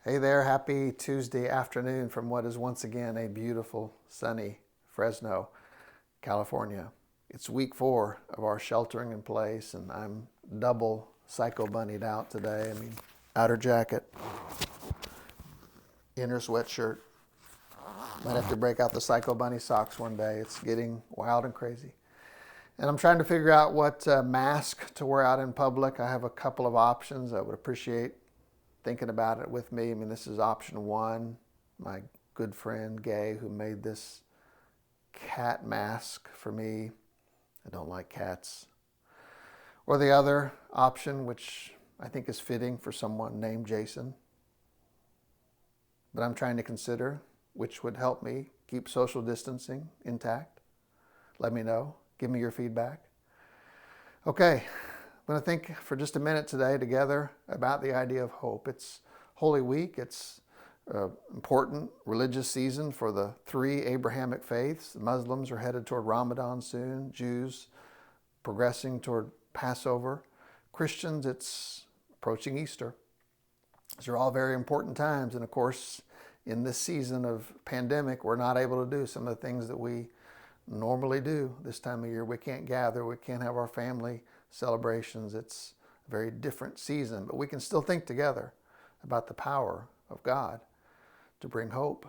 Hey there, happy Tuesday afternoon from what is once again a beautiful, sunny Fresno, California. It's week 4 of our sheltering in place, and I'm double psycho bunnied out today. Outer jacket, inner sweatshirt. Might have to break out the psycho bunny socks one day. It's getting wild and crazy. And I'm trying to figure out what mask to wear out in public. I have a couple of options. I would appreciate thinking about it with me. This is option 1. My good friend Gay, who made this cat mask for me. I don't like cats. Or the other option, which I think is fitting for someone named Jason. But I'm trying to consider which would help me keep social distancing intact. Let me know. Give me your feedback. Okay. I'm going to think for just a minute today together about the idea of hope. It's Holy Week. It's an important religious season for the 3 Abrahamic faiths. The Muslims are headed toward Ramadan soon. Jews progressing toward Passover. Christians, it's approaching Easter. These are all very important times. And of course, in this season of pandemic, we're not able to do some of the things that we normally do this time of year. We can't gather. We can't have our family celebrations. It's a very different season, but we can still think together about the power of God to bring hope.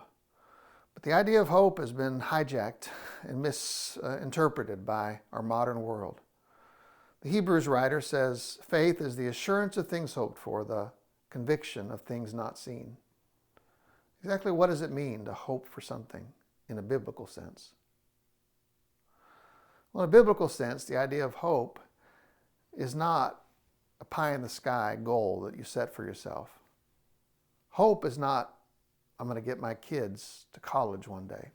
But the idea of hope has been hijacked and misinterpreted by our modern world. The Hebrews writer says, faith is the assurance of things hoped for, the conviction of things not seen. Exactly what does it mean to hope for something in a biblical sense? Well, in a biblical sense, the idea of hope is not a pie-in-the-sky goal that you set for yourself. Hope is not, I'm going to get my kids to college one day.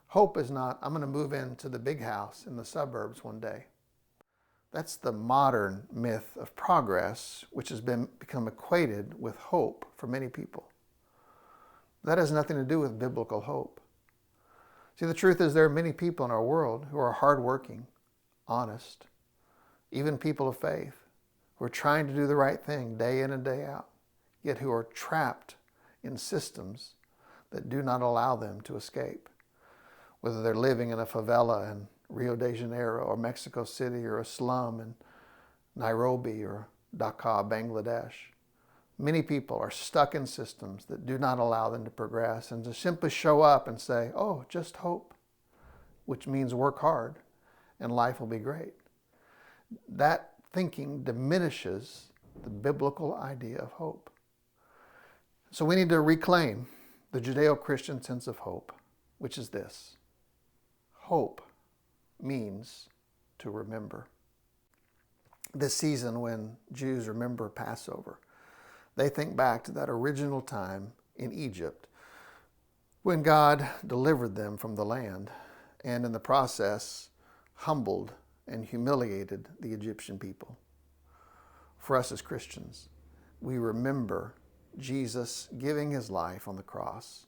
Hope is not, I'm going to move into the big house in the suburbs one day. That's the modern myth of progress, which has become equated with hope for many people. That has nothing to do with biblical hope. See, the truth is there are many people in our world who are hardworking, honest, even people of faith, who are trying to do the right thing day in and day out, yet who are trapped in systems that do not allow them to escape. Whether they're living in a favela in Rio de Janeiro or Mexico City or a slum in Nairobi or Dhaka, Bangladesh. Many people are stuck in systems that do not allow them to progress and to simply show up and say, oh, just hope, which means work hard and life will be great. That thinking diminishes the biblical idea of hope. So we need to reclaim the Judeo-Christian sense of hope, which is this. Hope means to remember. This season when Jews remember Passover, they think back to that original time in Egypt when God delivered them from the land and in the process humbled and humiliated the Egyptian people. For us as Christians, we remember Jesus giving his life on the cross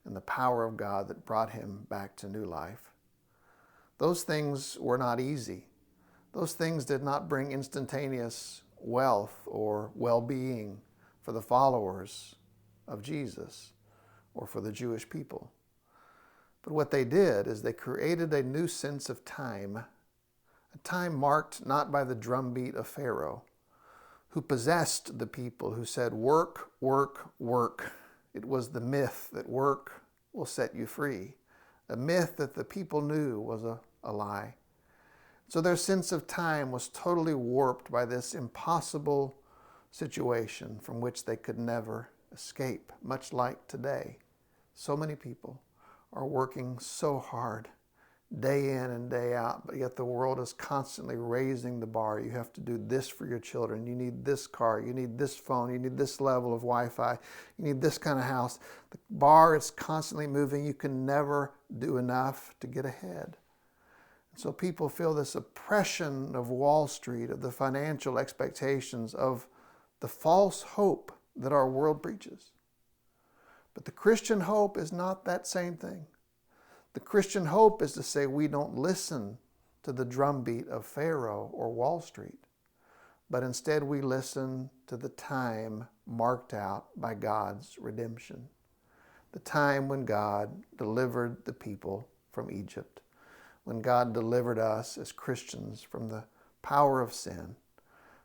and the power of God that brought him back to new life. Those things were not easy. Those things did not bring instantaneous wealth or well-being for the followers of Jesus or for the Jewish people. But what they did is they created a new sense of time, a time marked not by the drumbeat of Pharaoh, who possessed the people, who said, work, work, work. It was the myth that work will set you free, a myth that the people knew was a lie. So their sense of time was totally warped by this impossible situation from which they could never escape, much like today. So many people are working so hard day in and day out, but yet the world is constantly raising the bar. You have to do this for your children. You need this car. You need this phone. You need this level of Wi-Fi. You need this kind of house. The bar is constantly moving. You can never do enough to get ahead. And so people feel this oppression of Wall Street, of the financial expectations, of the false hope that our world preaches. But the Christian hope is not that same thing. The Christian hope is to say we don't listen to the drumbeat of Pharaoh or Wall Street, but instead we listen to the time marked out by God's redemption. The time when God delivered the people from Egypt, when God delivered us as Christians from the power of sin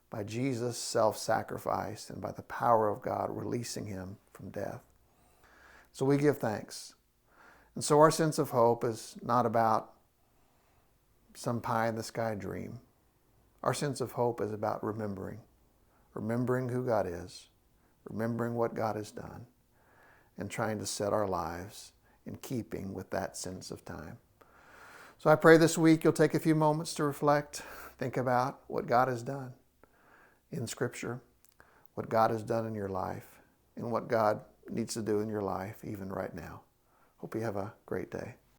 by Jesus' self-sacrifice and by the power of God releasing him from death. So we give thanks. And so our sense of hope is not about some pie-in-the-sky dream. Our sense of hope is about remembering who God is, remembering what God has done, and trying to set our lives in keeping with that sense of time. So I pray this week you'll take a few moments to reflect, think about what God has done in Scripture, what God has done in your life, and what God needs to do in your life even right now. Hope you have a great day.